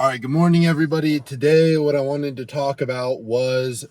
right, good morning, everybody. Today, what I wanted to talk about was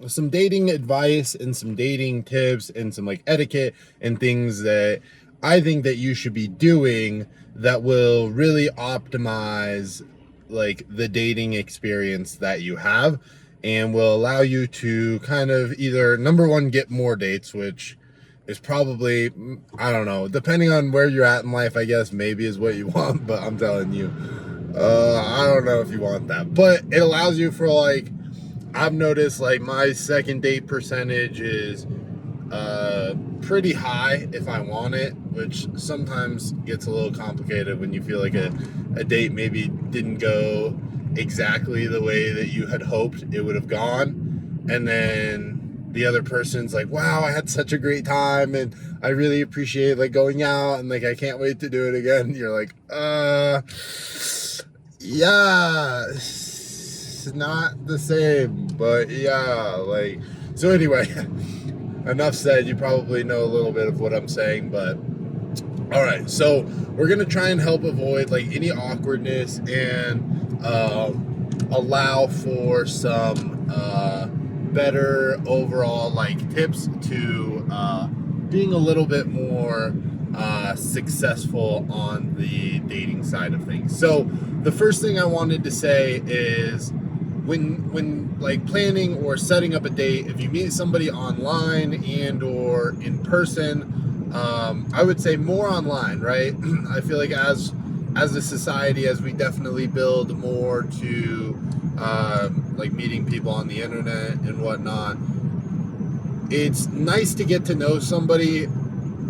some dating advice and some dating tips and some like etiquette and things that I think that you should be doing that will really optimize like the dating experience that you have and will allow you to kind of either number one, get more dates, which is probably, I don't know, depending on where you're at in life, I guess maybe is what you want, but I'm telling you, I don't know if you want that, but it allows you for like, I've noticed like my second date percentage is pretty high if I want it, which sometimes gets a little complicated when you feel like a date maybe didn't go exactly the way that you had hoped it would have gone. And then the other person's like, wow, I had such a great time and I really appreciate like going out and like I can't wait to do it again. You're like, yeah, it's not the same, but yeah, like, so anyway, enough said. You probably know a little bit of what I'm saying, but all right, so we're gonna try and help avoid like any awkwardness and allow for some better overall like tips to being a little bit more successful on the dating side of things. So the first thing I wanted to say is when like planning or setting up a date, if you meet somebody online and or in person, I would say more online, right? I feel like as a society, as we definitely build more to like meeting people on the internet and whatnot, it's nice to get to know somebody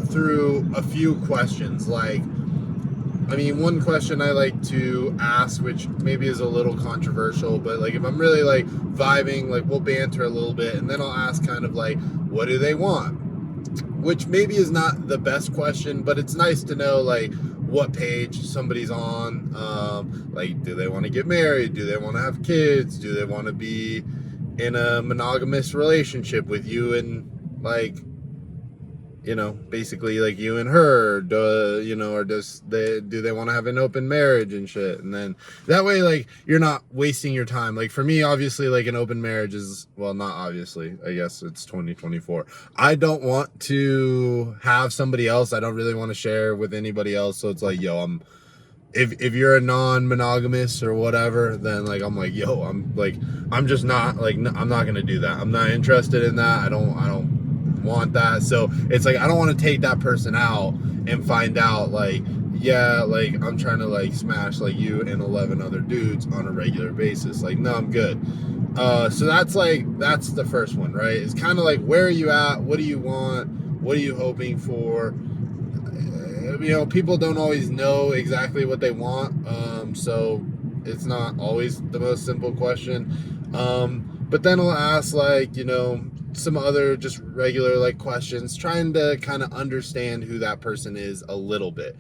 through a few questions. Like, I mean, one question I like to ask, which maybe is a little controversial, but like if I'm really like vibing, like we'll banter a little bit and then I'll ask kind of like, what do they want? Which maybe is not the best question, but it's nice to know like what page somebody's on. Like, do they want to get married? Do they want to have kids? Do they want to be in a monogamous relationship with you and like, you know, basically like you and her, or do they want to have an open marriage and shit? And then that way, like, you're not wasting your time. Like for me, obviously, like an open marriage is, well, not obviously, I guess it's 2024. I don't want to have somebody else. I don't really want to share with anybody else. So it's like, yo, if you're a non-monogamous or whatever, then like, I'm like, yo, I'm just not like, I'm not going to do that. I'm not interested in that. I don't want that. So it's like I don't want to take that person out and find out like, yeah, like I'm trying to like smash like you and 11 other dudes on a regular basis. Like, no, I'm good. So that's the first one, right? It's kind of like, where are you at? What do you want? What are you hoping for? You know, people don't always know exactly what they want, so it's not always the most simple question. But then I'll ask like, you know, some other just regular like questions, trying to kind of understand who that person is a little bit.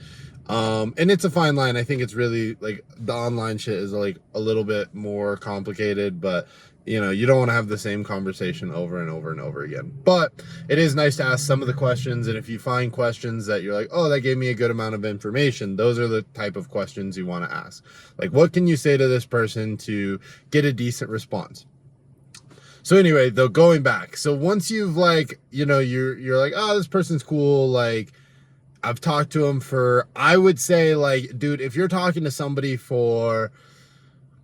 And it's a fine line. I think it's really like the online shit is like a little bit more complicated, but you know, you don't want to have the same conversation over and over and over again. But it is nice to ask some of the questions. And if you find questions that you're like, oh, that gave me a good amount of information, those are the type of questions you want to ask. Like, what can you say to this person to get a decent response? So anyway, though, going back, so once you've like, you know, you're like, oh, this person's cool, like I've talked to him for, I would say like, dude, if you're talking to somebody for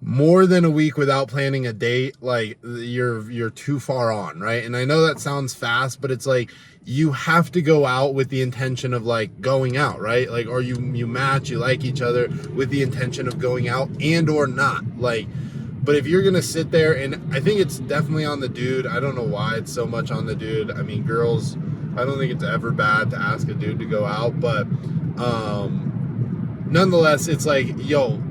more than a week without planning a date, like you're too far on, right? And I know that sounds fast, but it's like you have to go out with the intention of like going out, right? Like, or you match, you like each other with the intention of going out and or not, like. But if you're gonna sit there, and I think it's definitely on the dude. I don't know why it's so much on the dude. I mean, girls, I don't think it's ever bad to ask a dude to go out, but nonetheless, it's like, yo,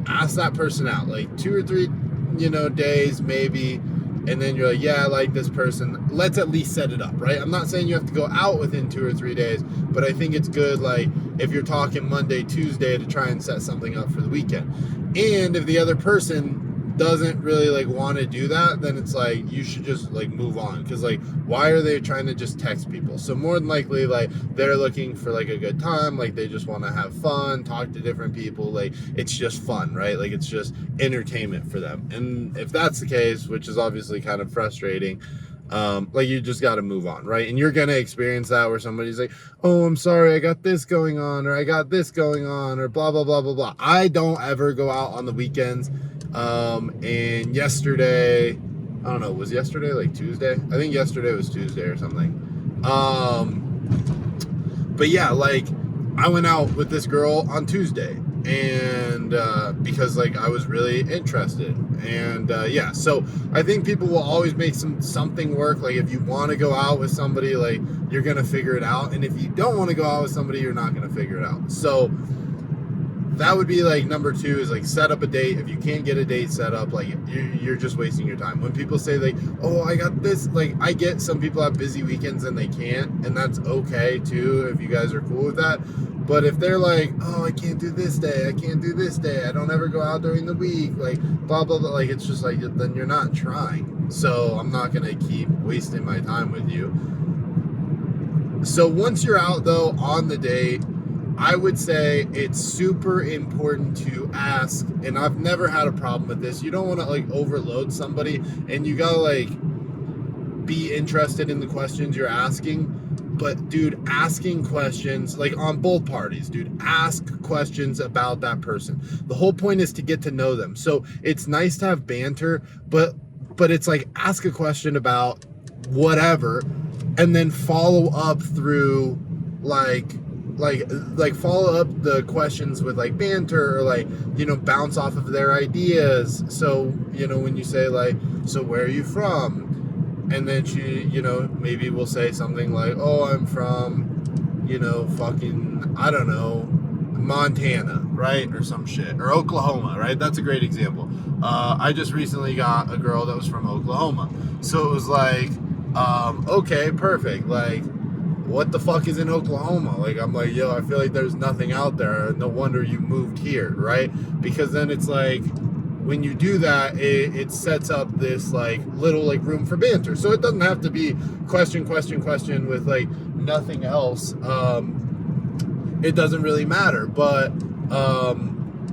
ask that person out, like 2 or 3, you know, days maybe, and then you're like, yeah, I like this person. Let's at least set it up, right? I'm not saying you have to go out within 2 or 3 days, but I think it's good, like, if you're talking Monday, Tuesday, to try and set something up for the weekend. And if the other person doesn't really like want to do that, then it's like you should just like move on, because like why are they trying to just text people? So more than likely like they're looking for like a good time, like they just want to have fun, talk to different people, like it's just fun, right? Like it's just entertainment for them. And if that's the case, which is obviously kind of frustrating, like you just got to move on, right? And you're gonna experience that where somebody's like, oh, I'm sorry, I got this going on, or I got this going on, or blah blah blah blah blah. I don't ever go out on the weekends. And yesterday, I don't know, was yesterday like Tuesday? I think yesterday was Tuesday or something. But yeah, like I went out with this girl on Tuesday, and because like I was really interested, and yeah, so I think people will always make something work. Like if you want to go out with somebody, like you're gonna figure it out, and if you don't want to go out with somebody, you're not gonna figure it out. So that would be like number 2, is like set up a date. If you can't get a date set up, like you're just wasting your time. When people say like, oh, I got this, like I get some people have busy weekends and they can't, and that's okay too if you guys are cool with that. But if they're like, oh, I can't do this day, I can't do this day, I don't ever go out during the week, like blah blah blah, like it's just like, then you're not trying. So I'm not gonna keep wasting my time with you. So once you're out though on the date, I would say it's super important to ask, and I've never had a problem with this. You don't want to like overload somebody, and you gotta like be interested in the questions you're asking. But dude, asking questions, like on both parties, dude, ask questions about that person. The whole point is to get to know them. So it's nice to have banter, but it's like ask a question about whatever, and then follow up through like follow up the questions with like banter, or like, you know, bounce off of their ideas. So, you know, when you say like, so where are you from? And then she, you know, maybe will say something like, oh, I'm from, you know, fucking, I don't know, Montana, right? Or some shit. Or Oklahoma, right? That's a great example. I just recently got a girl that was from Oklahoma. So it was like, okay, perfect. Like, what the fuck is in Oklahoma? Like, I'm like, yo, I feel like there's nothing out there. No wonder you moved here, right? Because then it's like, when you do that, it sets up this like little like room for banter. So it doesn't have to be question with like nothing else. It doesn't really matter, but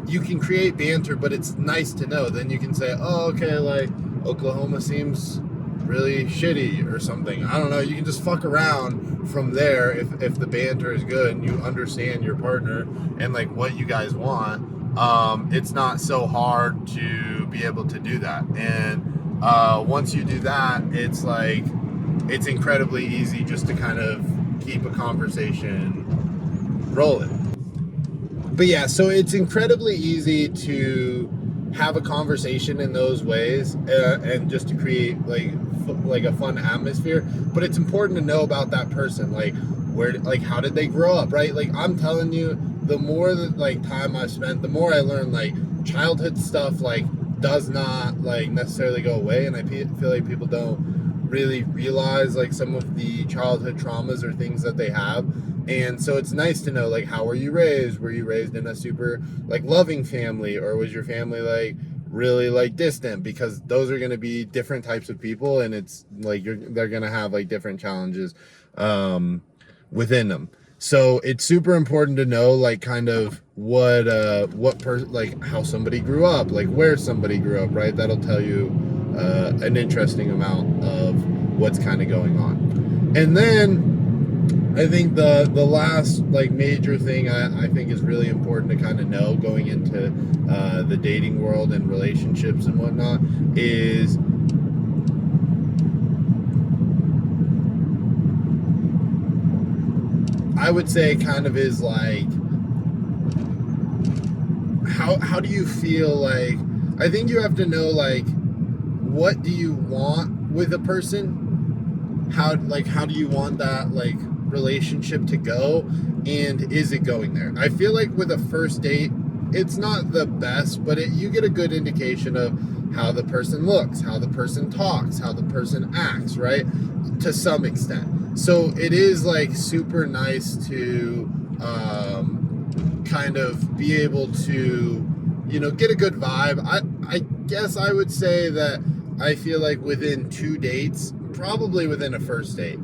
you can create banter, but it's nice to know. Then you can say, oh, okay, like Oklahoma seems really shitty or something. I don't know. You can just fuck around from there if the banter is good and you understand your partner and like what you guys want. It's not so hard to be able to do that. And once you do that, it's like it's incredibly easy just to kind of keep a conversation rolling. But yeah, so it's incredibly easy to have a conversation in those ways, and just to create like a fun atmosphere. But it's important to know about that person, like where, like how did they grow up, right? Like I'm telling you, the more that like time I've spent, the more I learn like childhood stuff like does not like necessarily go away, and I feel like people don't really realize like some of the childhood traumas or things that they have. And so it's nice to know, like, how were you raised? Were you raised in a super like loving family, or was your family like really like distant? Because those are going to be different types of people, and it's like they're going to have like different challenges within them. So it's super important to know like kind of like how somebody grew up, like where somebody grew up, right? That'll tell you an interesting amount of what's kind of going on. And then I think the last like major thing I think is really important to kind of know going into the dating world and relationships and whatnot is I would say kind of is like how do you feel like, I think you have to know like what do you want with a person, how do you want that like relationship to go, and is it going there? I feel like with a first date it's not the best, but you get a good indication of how the person looks, how the person talks, how the person acts, right, to some extent. So it is like super nice to kind of be able to, you know, get a good vibe. I guess I would say that I feel like within 2 dates, probably within a first date,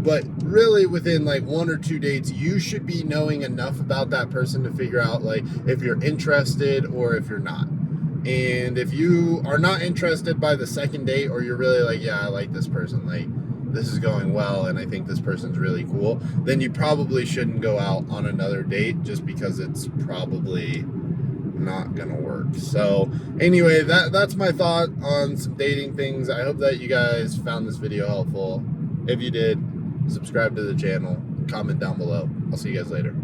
but really within like 1 or 2 dates, you should be knowing enough about that person to figure out like if you're interested or if you're not. And if you are not interested by the second date, or you're really like, yeah, I like this person, like this is going well and I think this person's really cool, then you probably shouldn't go out on another date, just because it's probably not gonna work. So anyway, that's my thought on some dating things. I hope that you guys found this video helpful. If you did, subscribe to the channel, comment down below. I'll see you guys later.